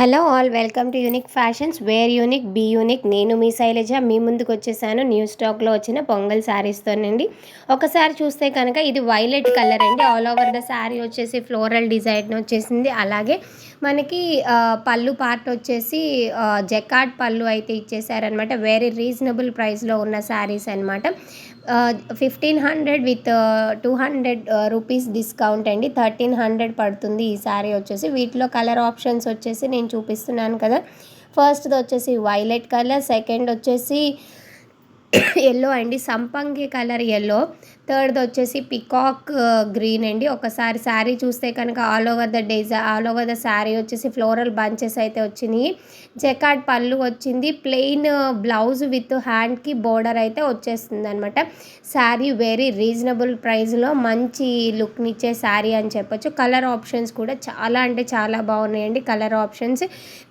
Hello all, welcome to Unique Fashions. Wear unique be unique. నేను మీ శైలజ మీ ముందుకు వచ్చేసాను న్యూ స్టాక్లో వచ్చిన పొంగల్ శారీస్తోనండి. ఒకసారి చూస్తే కనుక ఇది వైలెట్ కలర్ అండి. ఆల్ ఓవర్ ద శారీ వచ్చేసి ఫ్లోరల్ డిజైన్ వచ్చేసింది. అలాగే మనకి పళ్ళు పార్ట్ వచ్చేసి జకార్డ్ పళ్ళు అయితే ఇచ్చేసారనమాట. వెరీ రీజనబుల్ ప్రైస్లో ఉన్న శారీస్ అనమాట. 1500 విత్ 200 రూపీస్ డిస్కౌంట్ అండి. 1300 పడుతుంది ఈ శారీ వచ్చేసి. వీటిలో కలర్ ఆప్షన్స్ వచ్చేసి నేను చూపిస్తున్నాను కదా. ఫస్ట్ది వచ్చేసి వైలెట్ కలర్, సెకండ్ వచ్చేసి ఎల్లో అండి, సంపంగి కలర్ ఎల్లో, థర్డ్ది వచ్చేసి పికాక్ గ్రీన్ అండి. ఒకసారి శారీ చూస్తే కనుక ఆల్ ఓవర్ ద శారీ వచ్చేసి ఫ్లోరల్ బంచెస్ అయితే వచ్చినాయి. జకార్డ్ పళ్ళు వచ్చింది. ప్లెయిన్ బ్లౌజ్ విత్ హ్యాండ్కి బోర్డర్ అయితే వచ్చేస్తుంది అనమాట. శారీ వెరీ రీజనబుల్ ప్రైస్లో మంచి లుక్నిచ్చే శారీ అని చెప్పొచ్చు. కలర్ ఆప్షన్స్ కూడా చాలా అంటే చాలా బాగున్నాయండి. కలర్ ఆప్షన్స్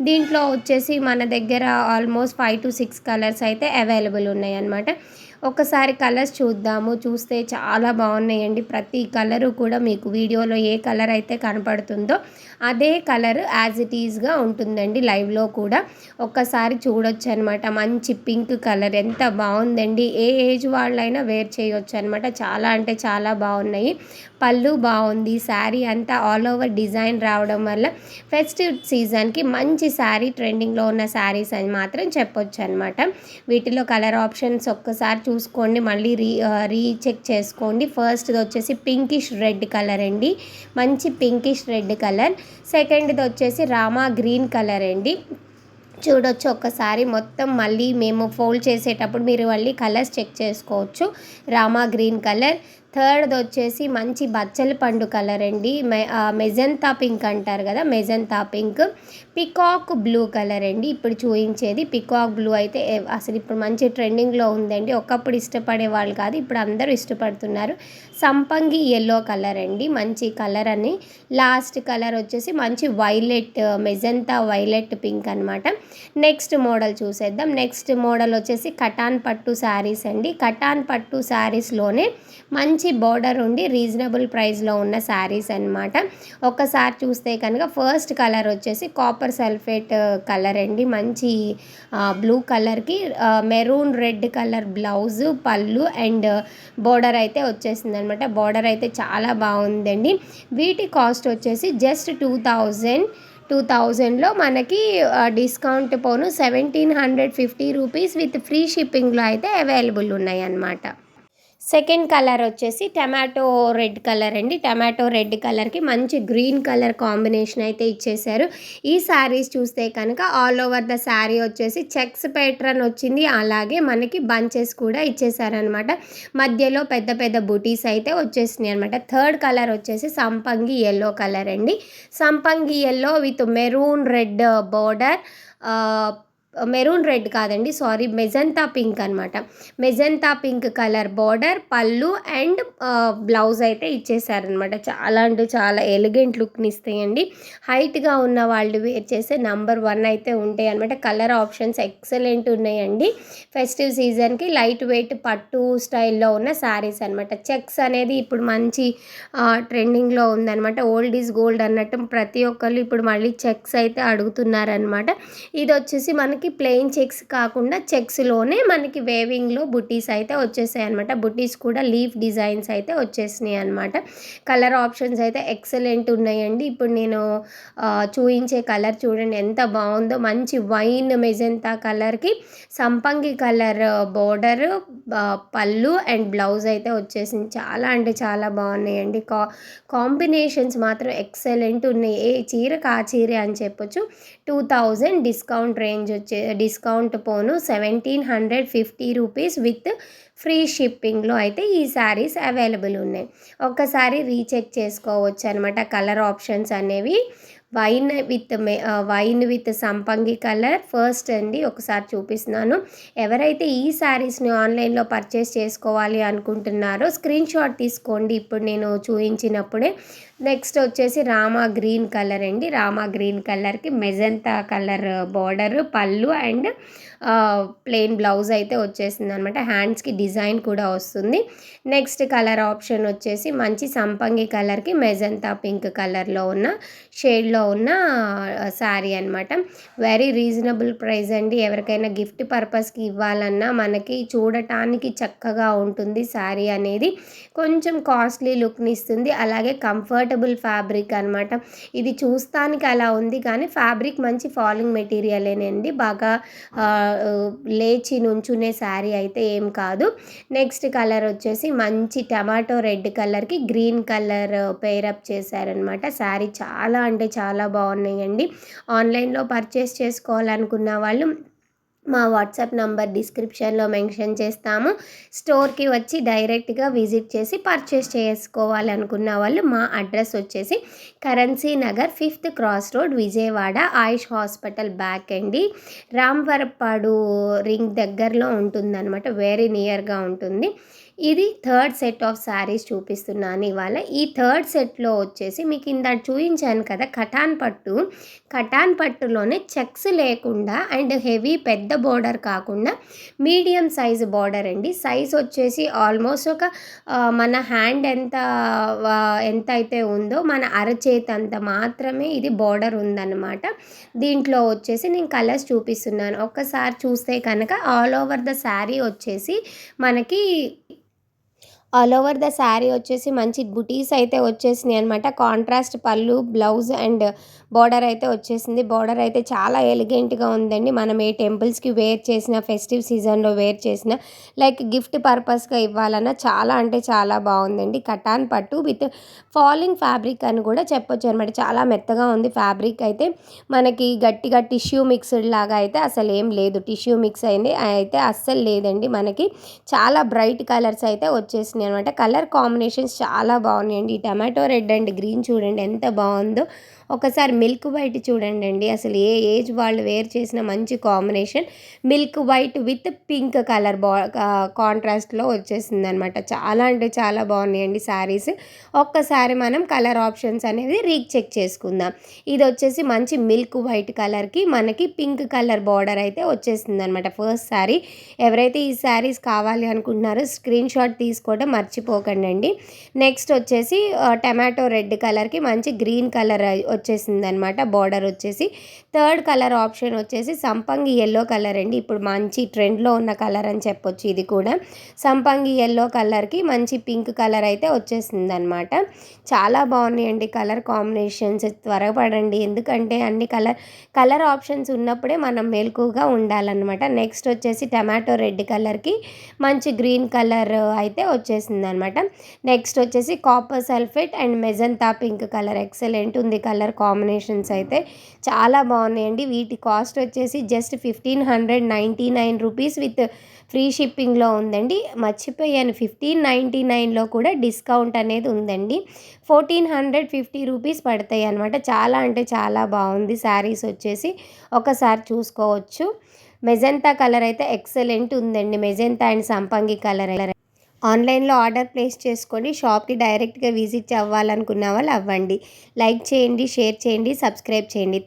దీంట్లో వచ్చేసి మన దగ్గర ఆల్మోస్ట్ 5 to 6 కలర్స్ అయితే అవైలబుల్ ఉన్నాయి అనమాట. ఒకసారి కలర్స్ చూద్దాము. చూస్తే చాలా బాగున్నాయండి. ప్రతి కలరు కూడా మీకు వీడియోలో ఏ కలర్ అయితే కనపడుతుందో అదే కలర్ యాజ్ ఇట్ ఈజ్గా ఉంటుందండి లైవ్లో కూడా. ఒక్కసారి చూడొచ్చు అనమాట. మంచి పింక్ కలర్ ఎంత బాగుందండి. ఏ ఏజ్ వాళ్ళైనా వేర్ చేయొచ్చు అనమాట. చాలా అంటే చాలా బాగున్నాయి. పళ్ళు బాగుంది. శారీ అంతా ఆల్ ఓవర్ డిజైన్ రావడం వల్ల ఫెస్టివ్ సీజన్కి మంచి శారీ, ట్రెండింగ్లో ఉన్న శారీస్ అని మాత్రం చెప్పొచ్చు అనమాట. వీటిలో కలర్ ఆప్షన్స్ ఒక్కసారి చూసుకోండి, మళ్ళీ రీచెక్ చేసుకోండి. ఫస్ట్ది వచ్చేసి పింకిష్ రెడ్ కలర్ అండి, మంచి పింకిష్ రెడ్ కలర్. సెకండ్ది వచ్చేసి రామా గ్రీన్ కలర్ అండి. చూడొచ్చు ఒక్కసారి మొత్తం. మళ్ళీ మేము ఫోల్డ్ చేసేటప్పుడు మీరు మళ్ళీ కలర్స్ చెక్ చేసుకోవచ్చు. Rama green colour. థర్డ్ది వచ్చేసి మంచి బచ్చల పండు కలర్ అండి, మెజంతా పింక్ అంటారు కదా, magenta pink. Peacock blue colour అండి ఇప్పుడు చూపించేది. పికాక్ బ్లూ అయితే అసలు ఇప్పుడు మంచి ట్రెండింగ్లో ఉందండి. ఒకప్పుడు ఇష్టపడే వాళ్ళు కాదు, ఇప్పుడు అందరూ ఇష్టపడుతున్నారు. సంపంగి ఎల్లో కలర్ అండి, మంచి కలర్ అని. లాస్ట్ కలర్ వచ్చేసి మంచి వైలెట్, మెజంతా వైలెట్ పింక్ అనమాట. నెక్స్ట్ మోడల్ చూసేద్దాం. నెక్స్ట్ మోడల్ వచ్చేసి కటాన్ పట్టు శారీస్ అండి. కటాన్ పట్టు శారీస్లోనే మంచి బోర్డర్ ఉండి రీజనబుల్ ప్రైస్లో ఉన్న శారీస్ అనమాట. ఒక్కసారి చూస్తే కనుక ఫస్ట్ కలర్ వచ్చేసి కాపర్ సల్ఫేట్ కలర్ అండి, మంచి బ్లూ కలర్కి మెరూన్ రెడ్ కలర్ బ్లౌజు, పళ్ళు అండ్ బోర్డర్ అయితే వచ్చేసింది అనమాట. బోర్డర్ అయితే చాలా బాగుందండి. వీటి కాస్ట్ వచ్చేసి జస్ట్ 2000లో మనకి డిస్కౌంట్ పోను 1750 రూపీస్ విత్ ఫ్రీ షిప్పింగ్లో అయితే అవైలబుల్ ఉన్నాయి అన్నమాట. సెకండ్ కలర్ వచ్చేసి టమాటో రెడ్ కలర్ అండి. టమాటో రెడ్ కలర్కి మంచి గ్రీన్ కలర్ కాంబినేషన్ అయితే ఇచ్చేసారు. ఈ శారీస్ చూస్తే కనుక ఆల్ ఓవర్ ద శారీ వచ్చేసి చెక్స్ ప్యాటర్న్ వచ్చింది. అలాగే మనకి బంచెస్ కూడా ఇచ్చేసారనమాట. మధ్యలో పెద్ద పెద్ద బుటీస్ అయితే వచ్చేసినాయి అనమాట. థర్డ్ కలర్ వచ్చేసి సంపంగి ఎల్లో కలర్ అండి. సంపంగి yellow with maroon red border, maroon red కాదండి, సారీ, మెజంతా పింక్ అనమాట. మెజంతా పింక్ కలర్ బోర్డర్, పళ్ళు అండ్ బ్లౌజ్ అయితే ఇచ్చేసారనమాట. చాలా అంటే చాలా ఎలిగెంట్ లుక్ని ఇస్తాయండి. హైట్గా ఉన్న వాళ్ళు వేర్ చేసే నంబర్ 1 అయితే ఉంటాయి అనమాట. కలర్ ఆప్షన్స్ ఎక్సలెంట్ ఉన్నాయండి. ఫెస్టివ్ సీజన్కి లైట్ వెయిట్ పట్టు స్టైల్లో ఉన్న శారీస్ అనమాట. చెక్స్ అనేది ఇప్పుడు మంచి ట్రెండింగ్లో ఉందనమాట. ఓల్డ్ ఈజ్ గోల్డ్ అన్నట్టు ప్రతి ఒక్కళ్ళు ఇప్పుడు మళ్ళీ చెక్స్ అయితే అడుగుతున్నారనమాట. ఇది వచ్చేసి మనకి ప్లెయిన్ చెక్స్ కాకుండా చెక్స్లోనే మనకి వేవింగ్లో బుటీస్ అయితే వచ్చేసాయి అనమాట. బుటీస్ కూడా లీఫ్ డిజైన్స్ అయితే వచ్చేసినాయి అనమాట. కలర్ ఆప్షన్స్ అయితే ఎక్సలెంట్ ఉన్నాయండి. ఇప్పుడు నేను చూపించే కలర్ చూడండి ఎంత బాగుందో. మంచి వైన్ మెజంతా కలర్కి సంపంగి కలర్ బోర్డర్, పళ్ళు అండ్ బ్లౌజ్ అయితే వచ్చేసింది. చాలా అంటే చాలా బాగున్నాయండి. కాంబినేషన్స్ మాత్రం ఎక్సలెంట్ ఉన్నాయి. ఏ చీరకు ఆ చీర అని చెప్పొచ్చు. 2000 డిస్కౌంట్ రేంజ్ డిస్కౌంట్ పోను 1750 రూపీస్ విత్ ఫ్రీ షిప్పింగ్లో అయితే ఈ శారీస్ అవైలబుల్ ఉన్నాయి. ఒక్కసారి రీచెక్ చేసుకోవచ్చు అనమాట. కలర్ ఆప్షన్స్ అనేవి వైన్ విత్ సంపంగి కలర్ ఫస్ట్ అండి. ఒకసారి చూపిస్తున్నాను. ఎవరైతే ఈ శారీస్ని ఆన్లైన్లో పర్చేస్ చేసుకోవాలి అనుకుంటున్నారో స్క్రీన్ షాట్ తీసుకోండి. ఇప్పుడు నేను చూపించినప్పుడే నెక్స్ట్ వచ్చేసి రామా గ్రీన్ కలర్ అండి. రామా గ్రీన్ కలర్కి మెజంతా కలర్ బార్డర్, పళ్ళు అండ్ ప్లెయిన్ బ్లౌజ్ అయితే వచ్చేసింది అనమాట. హ్యాండ్స్కి డిజైన్ కూడా వస్తుంది. నెక్స్ట్ కలర్ ఆప్షన్ వచ్చేసి మంచి సంపంగి కలర్కి మెజంతా పింక్ కలర్లో ఉన్న షేడ్లో ఉన్న శారీ అనమాట. వెరీ రీజనబుల్ ప్రైస్ అండి. ఎవరికైనా గిఫ్ట్ పర్పస్కి ఇవ్వాలన్నా మనకి చూడటానికి చక్కగా ఉంటుంది శారీ అనేది. కొంచెం కాస్ట్లీ లుక్ని ఇస్తుంది. అలాగే కంఫర్టబుల్ ఫ్యాబ్రిక్ అనమాట. ఇది చూస్తానికి అలా ఉంది కానీ ఫ్యాబ్రిక్ మంచి ఫాలింగ్ మెటీరియలేనండి. బాగా లేచి నుంచునే శారీ అయితే ఏం కాదు. నెక్స్ట్ కలర్ వచ్చేసి మంచి టమాటో రెడ్ కలర్కి గ్రీన్ కలర్ పేరప్ చేశారనమాట. శారీ చాలా అంటే చాలా బాగున్నాయండి. ఆన్లైన్లో పర్చేస్ చేసుకోవాలనుకున్న వాళ్ళు మా వాట్సాప్ నంబర్ డిస్క్రిప్షన్లో మెన్షన్ చేస్తాము. స్టోర్కి వచ్చి డైరెక్ట్గా విజిట్ చేసి పర్చేస్ చేసుకోవాలనుకున్న వాళ్ళు మా అడ్రస్ వచ్చేసి Currency Nagar 5th cross road, Vijayawada, Ayush hospital back అండి. రాంవరపాడు రింగ్ దగ్గరలో ఉంటుందన్నమాట. వెరీ నియర్గా ఉంటుంది. ఇది థర్డ్ సెట్ ఆఫ్ శారీస్ చూపిస్తున్నాను ఇవాళ. ఈ థర్డ్ సెట్లో వచ్చేసి మీకు ఇందాక చూపించాను కదా కటాన్ పట్టులోనే చెక్స్ లేకుండా అండ్ హెవీ పెద్ద బోర్డర్ కాకుండా మీడియం సైజ్ బోర్డర్ అండి. సైజ్ వచ్చేసి ఆల్మోస్ట్ ఒక మన హ్యాండ్ ఎంత అయితే ఉందో మన అరచేతి అంత మాత్రమే ఇది బోర్డర్ ఉందన్నమాట. దీంట్లో వచ్చేసి నేను కలర్స్ చూపిస్తున్నాను. ఒక్కసారి చూస్తే కనుక ఆల్ ఓవర్ ద శారీ వచ్చేసి మనకి మంచి బుటీస్ అయితే వచ్చేసినాయి అనమాట. కాంట్రాస్ట్ పళ్ళు, బ్లౌజ్ అండ్ బార్డర్ అయితే వచ్చేసింది. బార్డర్ అయితే చాలా ఎలిగెంట్గా ఉందండి. మనం ఏ టెంపుల్స్కి వేర్ చేసిన, ఫెస్టివ్ సీజన్లో వేర్ చేసిన, లైక్ గిఫ్ట్ పర్పస్గా ఇవ్వాలన్నా చాలా అంటే చాలా బాగుందండి. కటాన్ పట్టు విత్ ఫాలింగ్ ఫ్యాబ్రిక్ అని కూడా చెప్పొచ్చు అనమాట. చాలా మెత్తగా ఉంది ఫ్యాబ్రిక్ అయితే. మనకి గట్టిగా టిష్యూ మిక్స్డ్ లాగా అయితే అసలు ఏం లేదు. టిష్యూ మిక్స్ అయింది అయితే అస్సలు లేదండి. మనకి చాలా బ్రైట్ కలర్స్ అయితే వచ్చేసినాయి అనమాట. కలర్ కాంబినేషన్స్ చాలా బాగున్నాయండి. ఈ టమాటో రెడ్ అండ్ గ్రీన్ చూడండి ఎంత బాగుందో. ఒకసారి మిల్క్ వైట్ చూడండి అండి. అసలు ఏ ఏజ్ వాళ్ళు వేర్ చేసిన మంచి combination. Milk white with pink colour కాంట్రాస్ట్లో వచ్చేసింది అనమాట. చాలా అంటే చాలా బాగున్నాయండి శారీస్. ఒక్కసారి మనం కలర్ ఆప్షన్స్ అనేది రీచెక్ చేసుకుందాం. ఇది వచ్చేసి మంచి మిల్క్ వైట్ కలర్కి మనకి పింక్ కలర్ బార్డర్ అయితే వచ్చేసింది అనమాట. ఫస్ట్ శారీ. ఎవరైతే ఈ శారీస్ కావాలి అనుకుంటున్నారో స్క్రీన్ షాట్ తీసుకోవడం మర్చిపోకండి. నెక్స్ట్ వచ్చేసి టమాటో రెడ్ కలర్కి మంచి గ్రీన్ కలర్ వచ్చేసింది అనమాట. బార్డర్ వచ్చేసి థర్డ్ కలర్ ఆప్షన్ వచ్చేసి సంపంగి ఎల్లో కలర్ అండి. ఇప్పుడు మంచి ట్రెండ్లో ఉన్న కలర్ అని చెప్పొచ్చు. ఇది కూడా సంపంగి ఎల్లో కలర్కి మంచి పింక్ కలర్ అయితే వచ్చేసింది అనమాట. చాలా బాగున్నాయండి కలర్ కాంబినేషన్స్. త్వరపడండి ఎందుకంటే అన్ని కలర్ ఆప్షన్స్ ఉన్నప్పుడే మనం మెలకుగా ఉండాలన్నమాట. నెక్స్ట్ వచ్చేసి టమాటో రెడ్ కలర్కి మంచి గ్రీన్ కలర్ అయితే వచ్చేసింది అనమాట. నెక్స్ట్ వచ్చేసి copper sulphate and magenta pink colour. Excellent ఉంది కలర్ కాంబినేషన్స్ అయితే. చాలా బాగున్నాయండి. వీటి కాస్ట్ వచ్చేసి జస్ట్ 1599 రూపీస్ విత్ ఫ్రీ షిప్పింగ్లో ఉందండి. మర్చిపోయాను 1599లో కూడా డిస్కౌంట్ అనేది ఉందండి. 1450 రూపీస్ పడతాయి అనమాట. చాలా అంటే చాలా బాగుంది శారీస్ వచ్చేసి. ఒకసారి చూసుకోవచ్చు. మెజంతా కలర్ అయితే ఎక్సలెంట్ ఉందండి. మెజంతా అండ్ సంపంగి కలర్. ఆన్లైన్లో ఆర్డర్ ప్లేస్ చేసుకొని షాప్కి డైరెక్ట్గా విజిట్ అవ్వాలనుకున్న వాళ్ళు అవ్వండి. లైక్ చేయండి, షేర్ చేయండి, సబ్స్క్రైబ్ చేయండి.